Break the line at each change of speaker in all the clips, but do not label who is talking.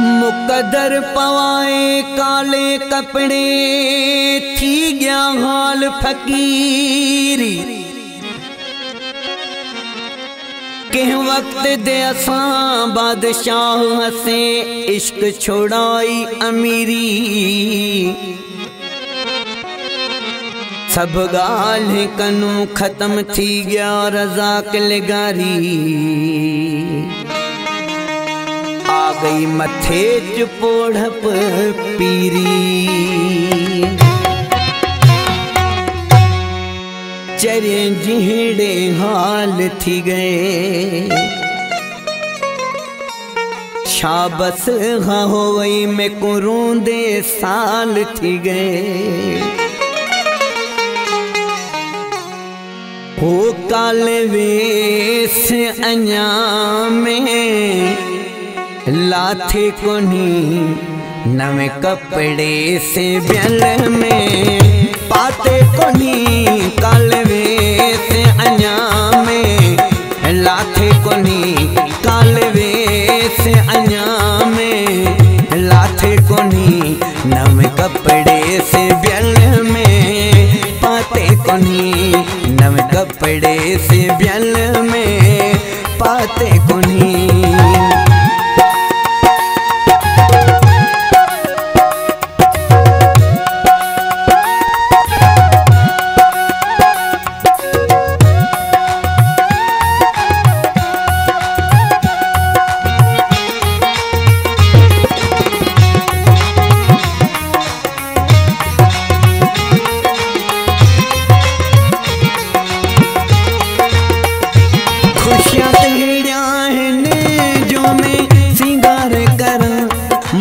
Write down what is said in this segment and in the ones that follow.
मुकदर पवाए काले कपड़े थी गया हाल फकीरी के वक्त दे असां बादशाह हसे इश्क छोड़ाई अमीरी सब गाल कनू खत्म थी गया रजा किलगारी आ गई मथे च पोढ़प पीरी चरे जिहड़े हाल थी गए शाबस हाँ हो वही में कुरूंदे साल थी गए हो काले वेस अञा में लाथे कोनी नवे कपड़े से ब्यल में पाते कोनी कालवे से अञा में लाथे कोनी कालवे से अञा में लाथे कोनी नवे कपड़े से ब्यल में पाते कोनी नवे कपड़े से ब्यल में पाते कोनी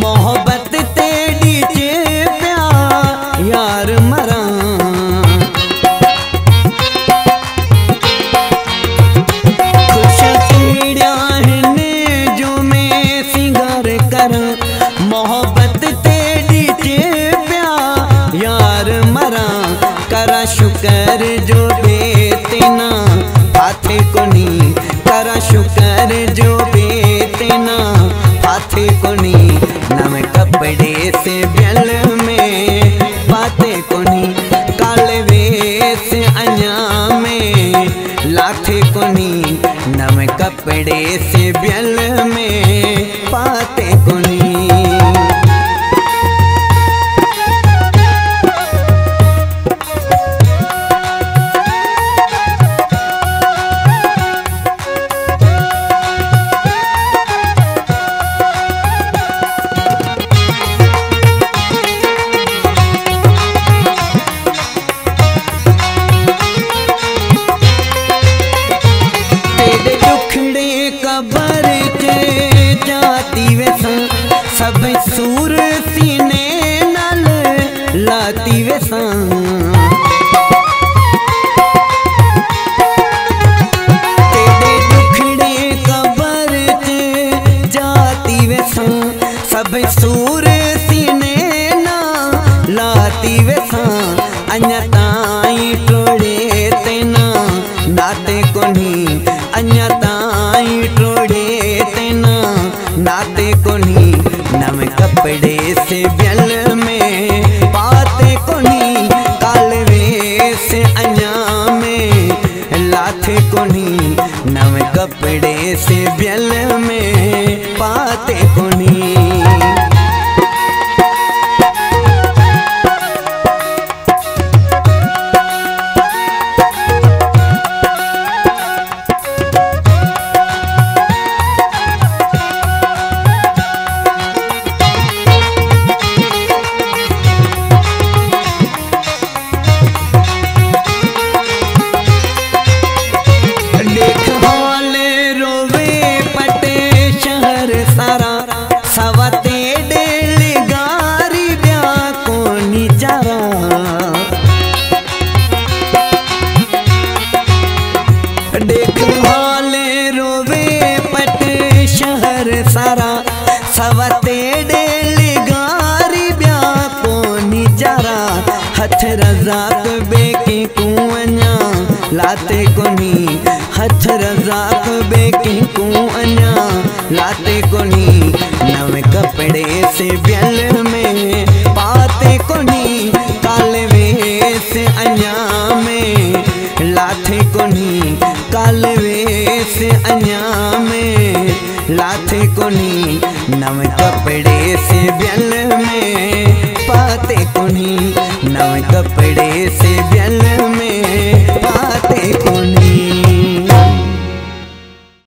मोहब्बत तेरी चे प्यार मरा खुश तेरिया ने जो मैं सिंगार कर मोहब्बत तेरी चे प्यार मरा करा शुक्र जो बेतना हाथे कोनी करा शुक्र जो बेतना हाथे कोनी नवे कपड़े से ब्यल में पाते कोनी कालवे से अञा में लाथे कोनी नवे कपड़े से ब्यल में पाते कोनी कबर के जाती वैसा सब सूर सीने नल लाती वैसा तेरे दुखड़े कबर के जाती वैसा सब सूर सीने ना लाती वैसा अन्य ताई टोड़े तेना नाते कोनी अन्य ताई टोड़े तेना नाते कोनी नवे कपड़े से ब्यल में पाते कोनी कालवे से अञा में लाथे कोनी नवे कपड़े से ब्यल में पाते कोनी सारा सवते डेली गारी ब्या कोनी जरा हथ रज़ाक बेकी कुआं लाते कोनी हथ रज़ाक बेकी कुआं लाते कोनी नवे कपड़े से ब्यल में पाते कोनी काले वेस अञा में लाथे कोनी काले वेस अञा में लाथे कोनी नवे कपड़े से ब्यल में पाते कोनी नवे कपड़े से ब्यल में